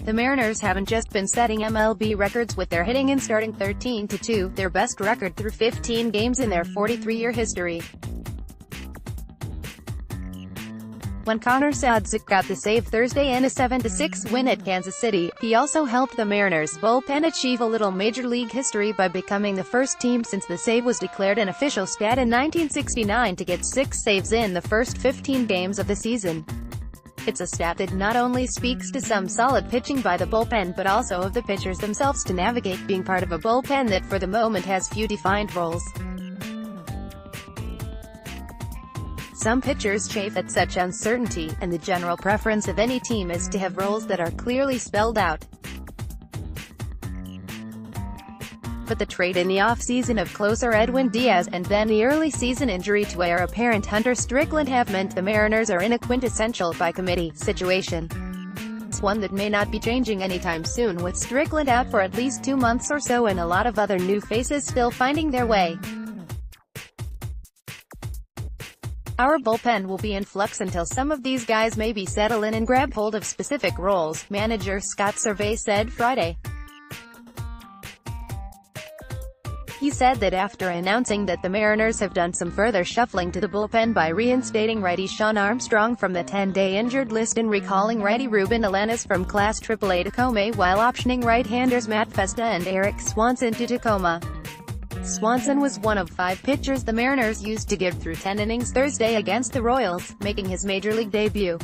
The Mariners haven't just been setting MLB records with their hitting and starting 13-2, their best record through 15 games in their 43-year history. When Connor Sadzeck got the save Thursday in a 7-6 win at Kansas City, he also helped the Mariners' bullpen achieve a little Major League history by becoming the first team since the save was declared an official stat in 1969 to get 6 saves in the first 15 games of the season. It's a stat that not only speaks to some solid pitching by the bullpen but also of the pitchers themselves to navigate being part of a bullpen that for the moment has few defined roles. Some pitchers chafe at such uncertainty, and the general preference of any team is to have roles that are clearly spelled out. But the trade in the offseason of closer Edwin Diaz, and then the early season injury to heir apparent Hunter Strickland have meant the Mariners are in a quintessential by-committee situation. It's one that may not be changing anytime soon, with Strickland out for at least 2 months or so and a lot of other new faces still finding their way. Our bullpen will be in flux until some of these guys maybe settle in and grab hold of specific roles, manager Scott Servais said Friday. He said that after announcing that the Mariners have done some further shuffling to the bullpen by reinstating righty Shawn Armstrong from the 10-day injured list and recalling righty Ruben Alanis from Class AAA Tacoma while optioning right-handers Matt Festa and Eric Swanson to Tacoma. Swanson was one of 5 pitchers the Mariners used to give through 10 innings Thursday against the Royals, making his Major League debut.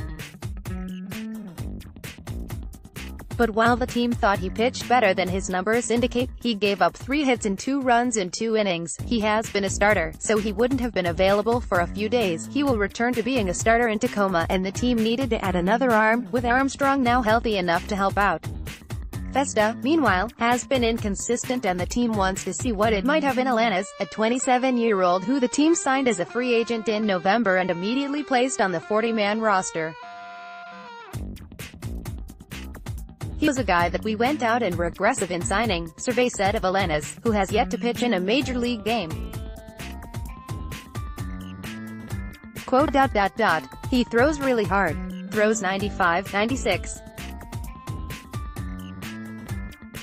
But while the team thought he pitched better than his numbers indicate, he gave up 3 hits and 2 runs in 2 innings. He has been a starter, so he wouldn't have been available for a few days. He will return to being a starter in Tacoma, and the team needed to add another arm, with Armstrong now healthy enough to help out. Festa, meanwhile, has been inconsistent and the team wants to see what it might have in Alanis, a 27-year-old who the team signed as a free agent in November and immediately placed on the 40-man roster. He was a guy that we went out and were aggressive in signing, Servais said of Alanis, who has yet to pitch in a Major League game. Quote, "He throws really hard. Throws 95, 96.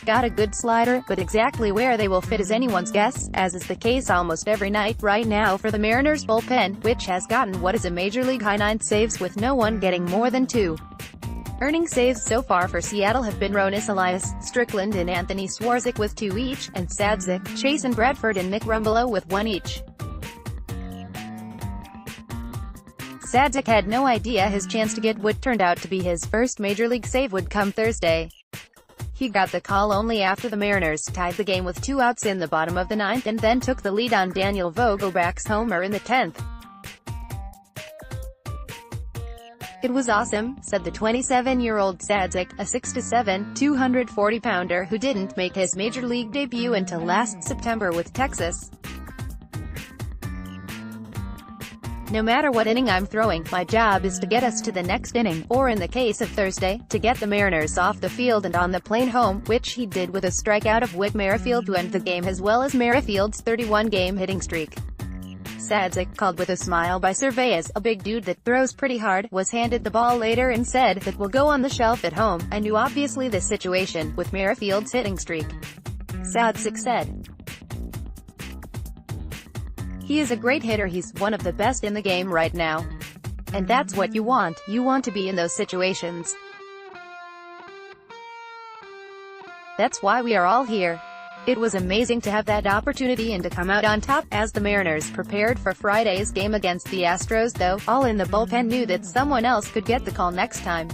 Got a good slider, but exactly where they will fit is anyone's guess, as is the case almost every night right now for the Mariners bullpen, which has gotten what is a Major League high 9 saves with no one getting more than 2. Earning saves so far for Seattle have been Ronis Elias, Strickland and Anthony Swarzak with 2 each, and Sadzeck, Chasen Bradford and Nick Rumbelow with 1 each. Sadzeck had no idea his chance to get what turned out to be his first Major League save would come Thursday. He got the call only after the Mariners tied the game with 2 outs in the bottom of the 9th and then took the lead on Daniel Vogelback's homer in the 10th. "It was awesome," said the 27-year-old Sadzeck, a 6'7", 240-pounder who didn't make his Major League debut until last September with Texas. "No matter what inning I'm throwing, my job is to get us to the next inning, or in the case of Thursday, to get the Mariners off the field and on the plane home," which he did with a strikeout of Whit Merrifield to end the game as well as Merrifield's 31-game hitting streak. Sadzeck, called with a smile by Servais, a big dude that throws pretty hard, was handed the ball later and said, "That will go on the shelf at home. I knew obviously the situation, with Merrifield's hitting streak." Sadzeck said. "He is a great hitter, he's one of the best in the game right now. And that's what you want to be in those situations. That's why we are all here. It was amazing to have that opportunity and to come out on top." As the Mariners prepared for Friday's game against the Astros though, all in the bullpen knew that someone else could get the call next time.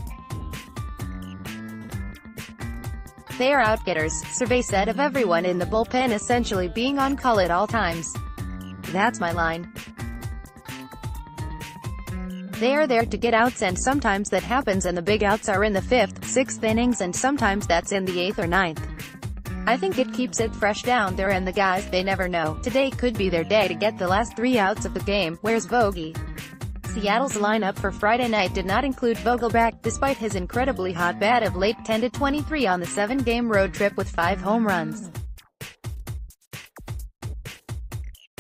"They are outgetters," Servais said of everyone in the bullpen essentially being on call at all times. "That's my line. They are there to get outs and sometimes that happens and the big outs are in the 5th, 6th innings and sometimes that's in the 8th or 9th. I think it keeps it fresh down there and the guys, they never know. Today could be their day to get the last 3 outs of the game. Where's Vogie?" Seattle's lineup for Friday night did not include Vogelback, despite his incredibly hot bat of late 10-23 on the 7-game road trip with 5 home runs.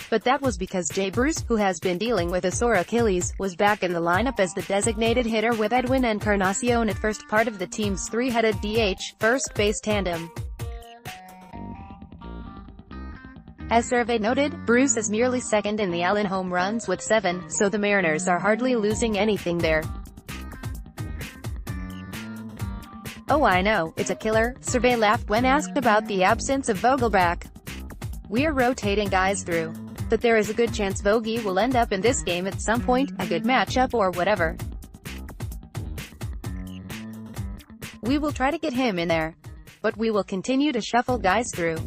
But that was because Jay Bruce, who has been dealing with a sore Achilles, was back in the lineup as the designated hitter with Edwin Encarnacion at first, part of the team's three-headed DH, first base tandem. As Survey noted, Bruce is merely second in the AL in home runs with 7, so the Mariners are hardly losing anything there. "Oh, I know, it's a killer," Survey laughed when asked about the absence of Vogelbach. "We're rotating guys through. But there is a good chance Vogie will end up in this game at some point, a good matchup or whatever. We will try to get him in there. But we will continue to shuffle guys through.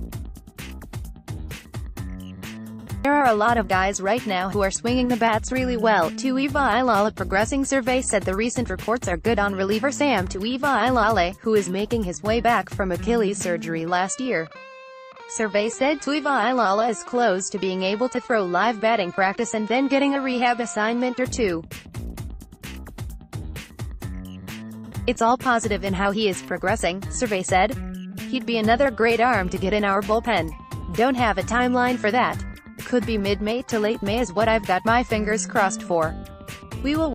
There are a lot of guys right now who are swinging the bats really well. Tuivailala progressing," Survey said. The recent reports are good on reliever Sam Tuivailala, who is making his way back from Achilles surgery last year. Survey said Tuivailala is close to being able to throw live batting practice and then getting a rehab assignment or two. "It's all positive in how he is progressing," Survey said. "He'd be another great arm to get in our bullpen. Don't have a timeline for that. Could be mid-May to late May is what I've got my fingers crossed for. We will